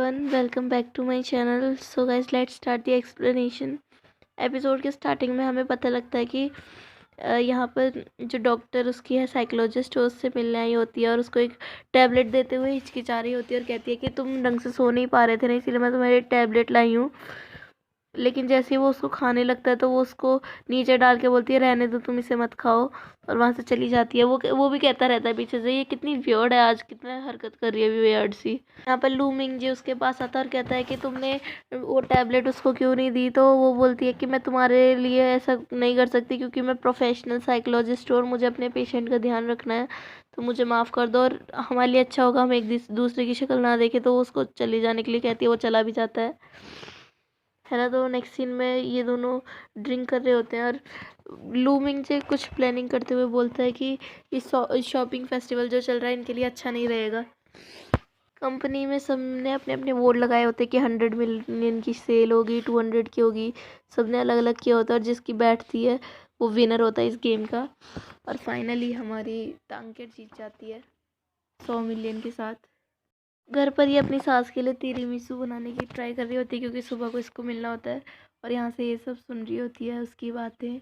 everyone, welcome back to my channel. So guys, let's start the explanation. Episode के starting में हमें पता लगता है कि यहाँ पर जो डॉक्टर उसकी है साइकोलॉजिस्ट उससे मिलने आई होती है और उसको एक टैबलेट देते हुए हिचकिचा रही होती है और कहती है कि तुम ढंग से सो नहीं पा रहे थे ना, इसीलिए मैं तुम्हारी टैबलेट लाई हूँ। लेकिन जैसे ही वो उसको खाने लगता है तो वो उसको नीचे डाल के बोलती है रहने दो, तुम इसे मत खाओ, और वहाँ से चली जाती है। वो भी कहता रहता है पीछे से, ये कितनी वियर्ड है, आज कितना हरकत कर रही है वियर्ड सी। यहाँ पर लू मिंग जी उसके पास आता है और कहता है कि तुमने वो टैबलेट उसको क्यों नहीं दी। तो वो बोलती है कि मैं तुम्हारे लिए ऐसा नहीं कर सकती क्योंकि मैं प्रोफेशनल साइकोलॉजिस्ट हूँ और मुझे अपने पेशेंट का ध्यान रखना है, तो मुझे माफ़ कर दो और हमारे लिए अच्छा होगा हम एक दूसरे की शक्ल ना देखें। तो वो उसको चले जाने के लिए कहती है, वो चला भी जाता है ना। तो नेक्स्ट सीन में ये दोनों ड्रिंक कर रहे होते हैं और लूमिंग से कुछ प्लानिंग करते हुए बोलता है कि इस शॉपिंग फेस्टिवल जो चल रहा है इनके लिए अच्छा नहीं रहेगा। कंपनी में सबने अपने अपने बोर्ड लगाए होते हैं कि 100 मिलियन की सेल होगी, 200 की होगी, सबने अलग अलग किया होता है और जिसकी बैठती है वो विनर होता है इस गेम का। और फाइनली हमारी टांगेट जीत जाती है 100 मिलियन के साथ। घर पर ही अपनी सास के लिए तिरामिसू बनाने की ट्राई कर रही होती है क्योंकि सुबह को इसको मिलना होता है, और यहाँ से ये सब सुन रही होती है उसकी बातें,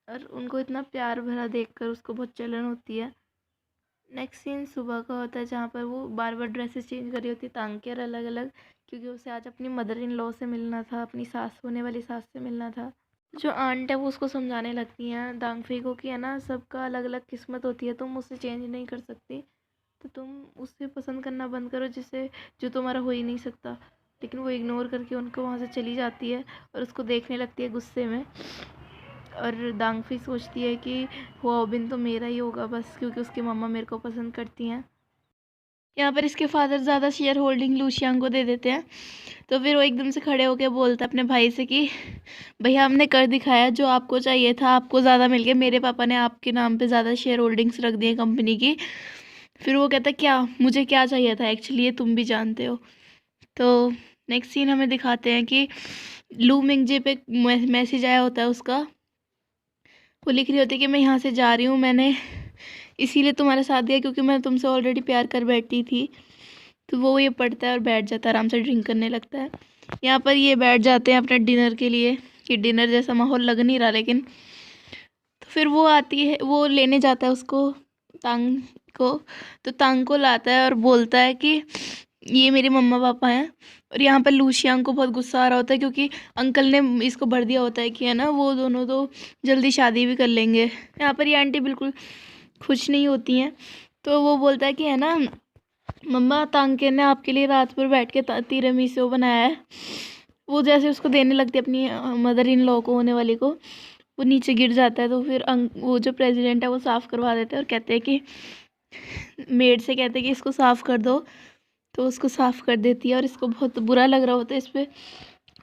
और उनको इतना प्यार भरा देखकर उसको बहुत जलन होती है। नेक्स्ट सीन सुबह का होता है जहाँ पर वो बार बार ड्रेसेस चेंज कर रही होती है तांकेर अलग अलग, क्योंकि उसे आज अपनी मदर इन लॉ से मिलना था, अपनी सास होने वाली सास से मिलना था। जो आंट है वो उसको समझाने लगती हैं दांगफी को कि है ना, सबका अलग अलग किस्मत होती है, तुम उसे चेंज नहीं कर सकती, तो तुम उससे पसंद करना बंद करो जिसे जो तुम्हारा हो ही नहीं सकता। लेकिन वो इग्नोर करके उनको वहाँ से चली जाती है और उसको देखने लगती है गुस्से में। और दांगफी सोचती है कि हुआबिन तो मेरा ही होगा बस, क्योंकि उसकी मम्मा मेरे को पसंद करती हैं। यहाँ पर इसके फादर ज़्यादा शेयर होल्डिंग लूशियांग को दे देते हैं, तो फिर वो एकदम से खड़े होकर बोलता है अपने भाई से कि भैया हमने कर दिखाया, जो आपको चाहिए था आपको ज़्यादा मिल गया, मेरे पापा ने आपके नाम पे ज़्यादा शेयर होल्डिंग्स रख दी हैं कंपनी की। फिर वो कहता है क्या मुझे क्या चाहिए था एक्चुअली, ये तुम भी जानते हो। तो नेक्स्ट सीन हमें दिखाते हैं कि लू मिंगजे पे मैसेज आया होता है उसका। वो लिख रही होती है कि मैं यहाँ से जा रही हूँ, मैंने इसीलिए तुम्हारा साथ दिया क्योंकि मैं तुमसे ऑलरेडी प्यार कर बैठी थी। तो वो ये पढ़ता है और बैठ जाता है, आराम से ड्रिंक करने लगता है। यहाँ पर ये बैठ जाते हैं अपने डिनर के लिए, कि डिनर जैसा माहौल लग नहीं रहा, लेकिन तो फिर वो आती है, वो लेने जाता है उसको तांग को। तो तांग को लाता है और बोलता है कि ये मेरे मम्मा पापा हैं। और यहाँ पर लूशियांग को बहुत गुस्सा आ रहा होता है क्योंकि अंकल ने इसको भर दिया होता है कि है ना वो दोनों तो जल्दी शादी भी कर लेंगे। यहाँ पर ये आंटी बिल्कुल खुश नहीं होती हैं, तो वो बोलता है कि है ना मम्मा, तांके ने आपके लिए रात भर बैठ के तिरामिसू बनाया है। वो जैसे उसको देने लगती है अपनी मदर इन लॉ को, होने वाली को, वो नीचे गिर जाता है। तो फिर वो जो प्रेसिडेंट है वो साफ़ करवा देते हैं और कहते हैं कि मेड से कहते हैं कि इसको साफ़ कर दो। तो उसको साफ़ कर देती है और इसको बहुत बुरा लग रहा होता है इस पर।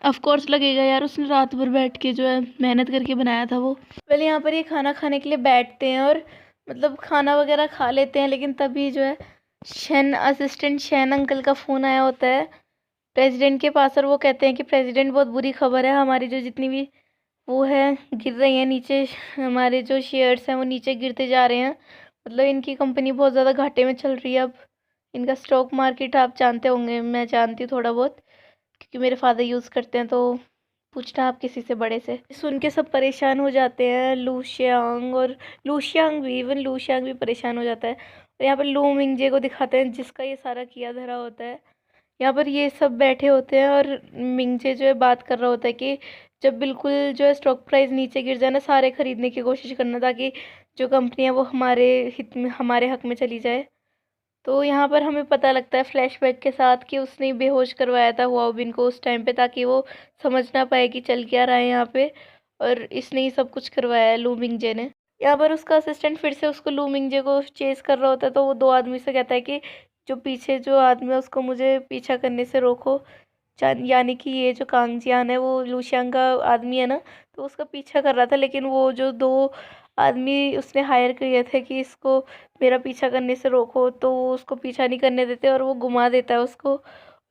ऑफ कोर्स लगेगा यार, उसने रात भर बैठ के जो है मेहनत करके बनाया था वो। पहले यहाँ पर ये खाना खाने के लिए बैठते हैं और मतलब खाना वगैरह खा लेते हैं, लेकिन तभी जो है असिस्टेंट शैन अंकल का फ़ोन आया होता है प्रेसिडेंट के पास, और वो कहते हैं कि प्रेसिडेंट बहुत बुरी खबर है, हमारी जो जितनी भी वो है गिर रही है नीचे, हमारे जो शेयर्स हैं वो नीचे गिरते जा रहे हैं, मतलब इनकी कंपनी बहुत ज़्यादा घाटे में चल रही है। अब इनका स्टॉक मार्केट आप जानते होंगे, मैं जानती हूँ थोड़ा बहुत क्योंकि मेरे फादर यूज़ करते हैं, तो पूछना आप किसी से बड़े से। सुन के सब परेशान हो जाते हैं, लूशियांग और लूशियांग भी, इवन लूशियांग भी परेशान हो जाता है। और यहाँ पर लू मिंगजे को दिखाते हैं जिसका ये सारा किया धरा होता है। यहाँ पर ये सब बैठे होते हैं और मिंगजे जो है बात कर रहा होता है कि जब बिल्कुल जो है स्टॉक प्राइस नीचे गिर जाए ना, सारे खरीदने की कोशिश करना ताकि जो कंपनी है वो हमारे हित में, हमारे हक में चली जाए। तो यहाँ पर हमें पता लगता है फ्लैशबैक के साथ कि उसने बेहोश करवाया था हुआबिन को उस टाइम पे, ताकि वो समझ ना पाए कि चल क्या रहा है यहाँ पे, और इसने ही सब कुछ करवाया है लू मिंगजे ने। यहाँ पर उसका असिस्टेंट फिर से उसको लू मिंगजे को चेस कर रहा होता है, तो वो दो आदमी से कहता है कि जो पीछे जो आदमी है उसको मुझे पीछा करने से रोको। यानी कि ये जो कांगजियान है वो लूशियांग का आदमी है ना, तो उसका पीछा कर रहा था, लेकिन वो जो दो आदमी उसने हायर किए थे कि इसको मेरा पीछा करने से रोको, तो वो उसको पीछा नहीं करने देते और वो घुमा देता है उसको।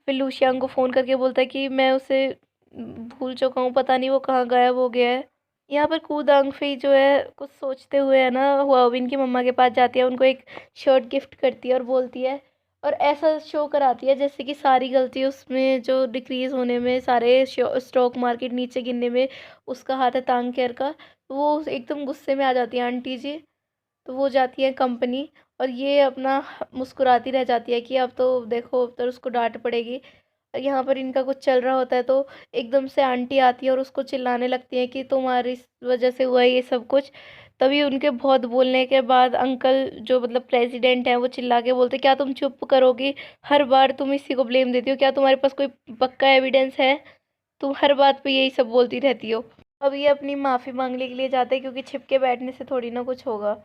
फिर लूशियांग को फ़ोन करके बोलता है कि मैं उसे भूल चुका हूँ, पता नहीं वो कहाँ गायब हो गया है। यहाँ पर कू दांगफी जो है कुछ सोचते हुए है ना हुआबिन की मम्मा के पास जाती है, उनको एक शर्ट गिफ्ट करती है और बोलती है और ऐसा शो कराती है जैसे कि सारी गलती उसमें जो डिक्रीज होने में, सारे स्टॉक मार्केट नीचे गिरने में उसका हाथ है, तांग केयर का। वो एकदम गुस्से में आ जाती है आंटी जी। तो वो जाती है कंपनी, और ये अपना मुस्कुराती रह जाती है कि अब तो देखो, अब तो उसको डांट पड़ेगी। और यहाँ पर इनका कुछ चल रहा होता है तो एकदम से आंटी आती है और उसको चिल्लाने लगती है कि तुम्हारी इस वजह से हुआ है ये सब कुछ। तभी उनके बहुत बोलने के बाद अंकल जो मतलब प्रेसिडेंट है वो चिल्ला के बोलते, क्या तुम चुप करोगी? हर बार तुम इसी को ब्लेम देती हो, क्या तुम्हारे पास कोई पक्का एविडेंस है? तुम हर बात पे यही सब बोलती रहती हो। अब ये अपनी माफ़ी मांगने के लिए जाते हैं, क्योंकि छिप के बैठने से थोड़ी ना कुछ होगा।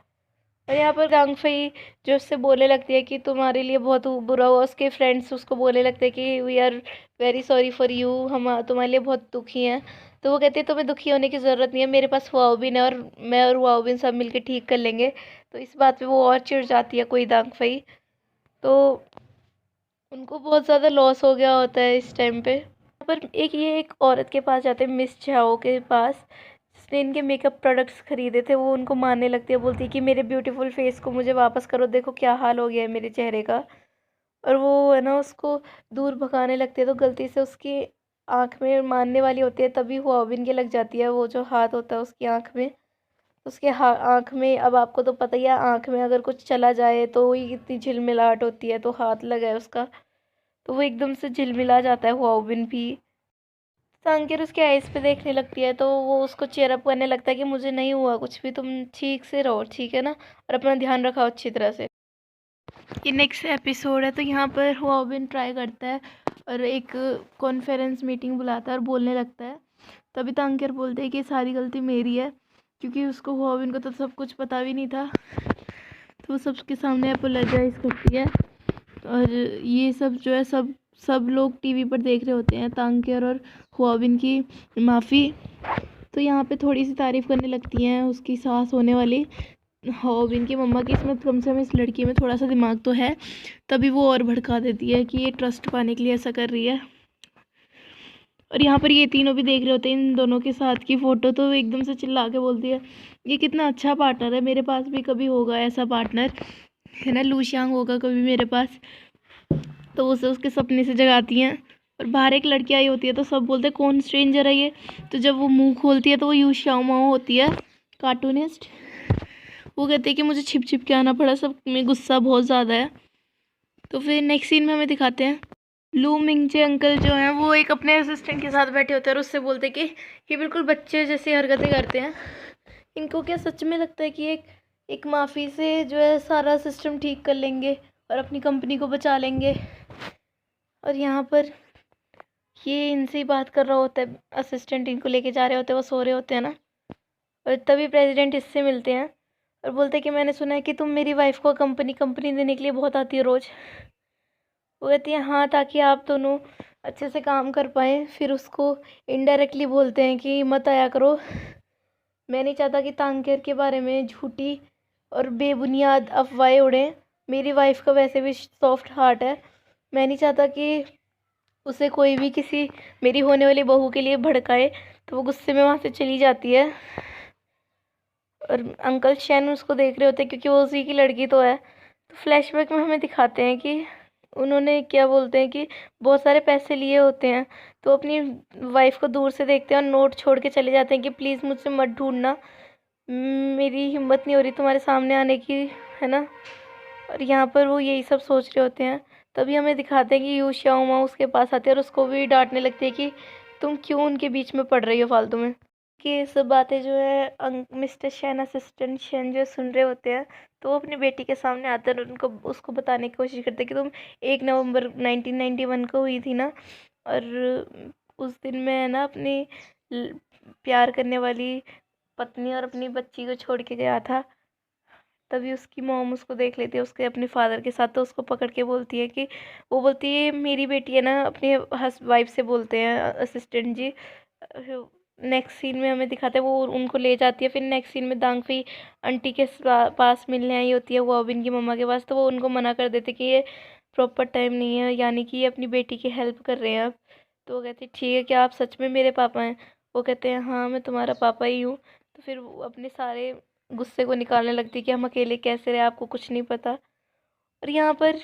और यहाँ पर गांगफई जो उससे बोलने लगती है कि तुम्हारे लिए बहुत बुरा हुआ। उसके फ्रेंड्स उसको बोलने लगते हैं कि we are very sorry for you, हम तुम्हारे लिए बहुत दुखी हैं। तो वो कहती है तुम्हें दुखी होने की ज़रूरत नहीं है, मेरे पास वाओबिन है, और मैं और वाओबिन सब मिलके ठीक कर लेंगे। तो इस बात पे वो और चिढ़ जाती है कोई दांगफई। तो उनको बहुत ज़्यादा लॉस हो गया होता है इस टाइम पे। पर एक औरत के पास जाते हैं, मिस झाओ के पास, जिसने इनके मेकअप प्रोडक्ट्स खरीदे थे। वो उनको मारने लगती है, बोलती है कि मेरे ब्यूटीफुल फेस को मुझे वापस करो, देखो क्या हाल हो गया है मेरे चेहरे का। और वो है ना उसको दूर भगाने लगती है, तो गलती से उसकी आँख में मारने वाली होती है, तभी हुआबिन के लग जाती है वो जो हाथ होता है उसकी आँख में। उसके आँख में, अब आपको तो पता ही है, आँख में अगर कुछ चला जाए तो ही कितनी झिलमिलाहट होती है, तो हाथ लगा है उसका, तो वो एकदम से झिलमिला जाता है हुआबिन भी। सांकेर उसके आइस पे देखने लगती है, तो वो उसको चेयर अप करने लगता है कि मुझे नहीं हुआ कुछ भी, तुम ठीक से रहो, ठीक है ना, और अपना ध्यान रखो अच्छी तरह से। ये नेक्स्ट एपिसोड है। तो यहाँ पर हुआबिन ट्राई करता है और एक कॉन्फ्रेंस मीटिंग बुलाता है और बोलने लगता है। तभी तांकेर बोलते हैं कि सारी गलती मेरी है, क्योंकि उसको हुआबिन को तो सब कुछ पता भी नहीं था। तो वो सबके सामने अपोलोजाइज करती है, और ये सब जो है सब लोग टीवी पर देख रहे होते हैं तांकेर और हुआबिन की माफ़ी। तो यहाँ पे थोड़ी सी तारीफ़ करने लगती हैं उसकी सास होने वाली हुआबिन की मम्मा की, इसमें कम से कम इस लड़की में थोड़ा सा दिमाग तो है। तभी वो और भड़का देती है कि ये ट्रस्ट पाने के लिए ऐसा कर रही है। और यहाँ पर ये तीनों भी देख रहे होते हैं इन दोनों के साथ की फ़ोटो, तो वो एकदम से चिल्ला के बोलती है ये कितना अच्छा पार्टनर है, मेरे पास भी कभी होगा ऐसा पार्टनर, है ना, लूशियांग होगा कभी मेरे पास। तो उसे उसके सपने से जगाती हैं। और बाहर एक लड़की आई होती है, तो सब बोलते हैं कौन स्ट्रेंजर है ये। तो जब वो मुंह खोलती है तो वो यू श्याओमाओ होती है, कार्टूनिस्ट। वो कहते हैं कि मुझे छिप छिप के आना पड़ा, सब में गुस्सा बहुत ज़्यादा है। तो फिर नेक्स्ट सीन में हमें दिखाते हैं लू मिंगचे अंकल जो हैं वो एक अपने असिस्टेंट के साथ बैठे होते हैं, और उससे बोलते हैं कि ये बिल्कुल बच्चे जैसी हरकतें करते हैं। इनको क्या सच में लगता है कि एक माफ़ी से जो है सारा सिस्टम ठीक कर लेंगे और अपनी कंपनी को बचा लेंगे? और यहाँ पर ये इनसे ही बात कर रहा होता है, असिस्टेंट इनको लेके जा रहे होते हैं, वो सो रहे होते हैं ना। और तभी प्रेसिडेंट इससे मिलते हैं और बोलते हैं कि मैंने सुना है कि तुम मेरी वाइफ को कंपनी देने के लिए बहुत आती हो रोज़। वो कहती है हाँ, ताकि आप दोनों अच्छे से काम कर पाएँ। फिर उसको इनडायरेक्टली बोलते हैं कि मत आया करो, मैं नहीं चाहता कि तांकेर के बारे में झूठी और बेबुनियाद अफवाहें उड़ें। मेरी वाइफ का वैसे भी सॉफ्ट हार्ट है, मैं नहीं चाहता कि उसे कोई भी किसी मेरी होने वाली बहू के लिए भड़काए। तो वो गुस्से में वहाँ से चली जाती है, और अंकल शैन उसको देख रहे होते हैं, क्योंकि वो उसी की लड़की तो है। तो फ्लैशबैक में हमें दिखाते हैं कि उन्होंने क्या बोलते हैं कि बहुत सारे पैसे लिए होते हैं, तो अपनी वाइफ को दूर से देखते हैं और नोट छोड़ के चले जाते हैं कि प्लीज़ मुझसे मत ढूंढना, मेरी हिम्मत नहीं हो रही तुम्हारे सामने आने की, है ना। और यहाँ पर वो यही सब सोच रहे होते हैं। तभी हमें दिखाते हैं कि यू श्याओमा उसके पास आती है और उसको भी डांटने लगती है कि तुम क्यों उनके बीच में पड़ रही हो फालतू में। कि ये सब बातें जो है मिस्टर शैन, असिस्टेंट शैन जो सुन रहे होते हैं, तो वो अपनी बेटी के सामने आते हैं और उनको उसको बताने की कोशिश करते हैं कि तुम 1 नवंबर 1991 को हुई थी ना, और उस दिन मैं ना अपनी प्यार करने वाली पत्नी और अपनी बच्ची को छोड़ के गया था। तभी उसकी मॉम उसको देख लेती है उसके अपने फादर के साथ, तो उसको पकड़ के बोलती है कि वो बोलती है मेरी बेटी है ना, अपने वाइफ से बोलते हैं असिस्टेंट जी। नेक्स्ट सीन में हमें दिखाते हैं वो उनको ले जाती है। फिर नेक्स्ट सीन में दांगफी आंटी के पास मिलने आई होती है वो अबिन की मम्मा के पास, तो वो उनको मना कर देते कि ये प्रॉपर टाइम नहीं है, यानी कि ये अपनी बेटी की हेल्प कर रहे हैं अब। तो वो कहती है ठीक है, क्या आप सच में मेरे पापा हैं? वो कहते हैं हाँ, मैं तुम्हारा पापा ही हूँ। तो फिर वो अपने सारे गुस्से को निकालने लगती कि हम अकेले कैसे रहे, आपको कुछ नहीं पता। और यहाँ पर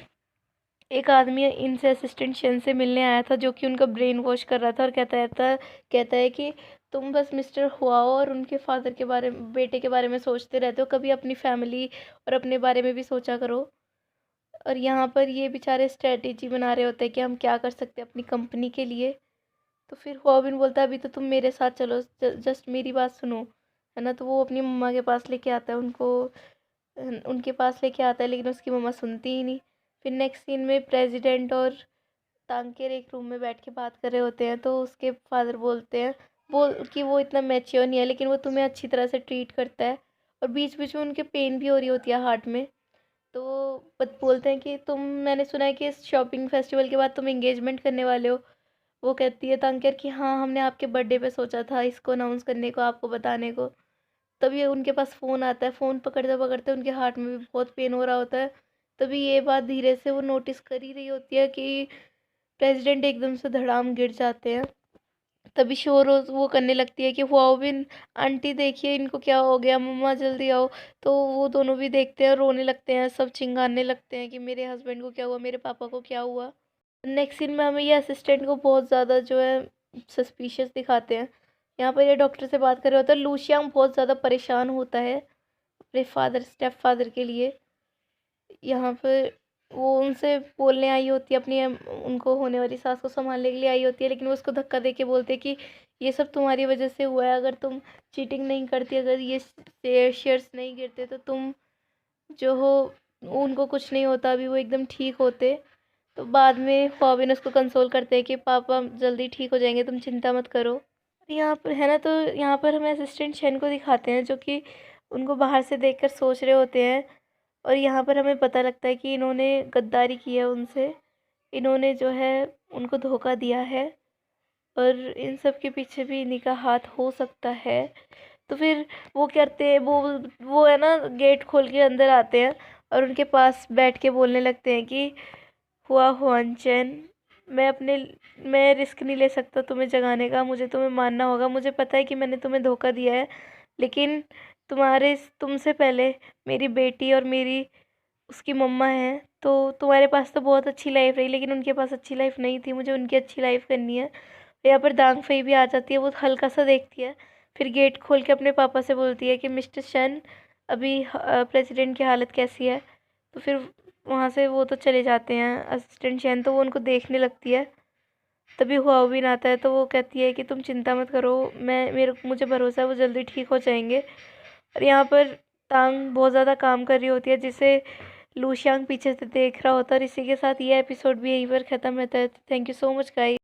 एक आदमी इनसे असिस्टेंट शन से मिलने आया था जो कि उनका ब्रेन वॉश कर रहा था और कहता है कि तुम बस मिस्टर हुआओ और उनके फादर के बारे में, बेटे के बारे में सोचते रहते हो, कभी अपनी फैमिली और अपने बारे में भी सोचा करो। और यहाँ पर ये बेचारे स्ट्रेटेजी बना रहे होते हैं कि हम क्या कर सकते हैं अपनी कंपनी के लिए। तो फिर हुआबिन बोलता है अभी तो तुम मेरे साथ चलो, जस्ट मेरी बात सुनो, है ना। तो वो अपनी मम्मा के पास लेके आता है उनको, उनके पास लेके आता है, लेकिन उसकी मम्मा सुनती ही नहीं। फिर नेक्स्ट सीन में प्रेसिडेंट और तांकेर एक रूम में बैठ के बात कर रहे होते हैं। तो उसके फादर बोलते हैं कि वो इतना मैच्योर नहीं है, लेकिन वो तुम्हें अच्छी तरह से ट्रीट करता है। और बीच बीच में उनके पेन भी हो रही होती है हार्ट में। तो बोलते हैं कि मैंने सुना है कि इस शॉपिंग फेस्टिवल के बाद तुम एंगेजमेंट करने वाले हो। वो कहती है तांकेर कि हाँ, हमने आपके बर्थडे पे सोचा था इसको अनाउंस करने को, आपको बताने को। तभी उनके पास फ़ोन आता है, फ़ोन पकड़ते पकड़ते उनके हार्ट में भी बहुत पेन हो रहा होता है। तभी ये बात धीरे से वो नोटिस कर ही रही होती है कि प्रेसिडेंट एकदम से धड़ाम गिर जाते हैं। तभी शोर वो करने लगती है कि वाओ बिन आंटी देखिए इनको क्या हो गया, मम्मा जल्दी आओ। तो वो दोनों भी देखते हैं, रोने लगते हैं, सब चिंगाने लगते हैं कि मेरे हस्बैंड को क्या हुआ, मेरे पापा को क्या हुआ। नेक्स्ट सीन में हमें ये असिस्टेंट को बहुत ज़्यादा जो है सस्पिशियस दिखाते हैं। यहाँ पर ये डॉक्टर से बात कर रहे होता है। लूशियांग बहुत ज़्यादा परेशान होता है अपने स्टेप फादर के लिए। यहाँ पर वो उनसे बोलने आई होती है, अपनी उनको होने वाली सास को संभालने के लिए आई होती है, लेकिन वो उसको धक्का दे के बोलते हैं कि ये सब तुम्हारी वजह से हुआ है, अगर तुम चीटिंग नहीं करती, अगर ये शेयर्स नहीं गिरते तो तुम जो हो, उनको कुछ नहीं होता, अभी वो एकदम ठीक होते। तो बाद में फॉबिन उसको कंसोल करते हैं कि पापा जल्दी ठीक हो जाएंगे, तुम चिंता मत करो। यहाँ पर है ना, तो यहाँ पर हमें असिस्टेंट शेन को दिखाते हैं जो कि उनको बाहर से देखकर सोच रहे होते हैं। और यहाँ पर हमें पता लगता है कि इन्होंने गद्दारी की है उनसे, इन्होंने जो है उनको धोखा दिया है, और इन सब के पीछे भी इन्हीं का हाथ हो सकता है। तो फिर वो करते हैं, वो है ना गेट खोल के अंदर आते हैं और उनके पास बैठ के बोलने लगते हैं कि हुआ हुआनचैन, मैं रिस्क नहीं ले सकता तुम्हें जगाने का, मुझे तुम्हें मानना होगा। मुझे पता है कि मैंने तुम्हें धोखा दिया है, लेकिन तुमसे पहले मेरी बेटी और मेरी उसकी मम्मा है। तो तुम्हारे पास तो बहुत अच्छी लाइफ रही, लेकिन उनके पास अच्छी लाइफ नहीं थी, मुझे उनकी अच्छी लाइफ करनी है। यहाँ पर दांग फई भी आ जाती है, वो हल्का सा देखती है, फिर गेट खोल के अपने पापा से बोलती है कि मिस्टर शन, अभी प्रेसिडेंट की हालत कैसी है। तो फिर वहाँ से वो तो चले जाते हैं असिस्टेंट शैन, तो वो उनको देखने लगती है। तभी हुआबिन आता है, तो वो कहती है कि तुम चिंता मत करो, मुझे भरोसा है वो जल्दी ठीक हो जाएंगे। और यहाँ पर तांग बहुत ज़्यादा काम कर रही होती है, जिसे लूशियांग पीछे से देख रहा होता है। और इसी के साथ ये एपिसोड भी यहीं पर ख़त्म होता है। Thank you so much guys.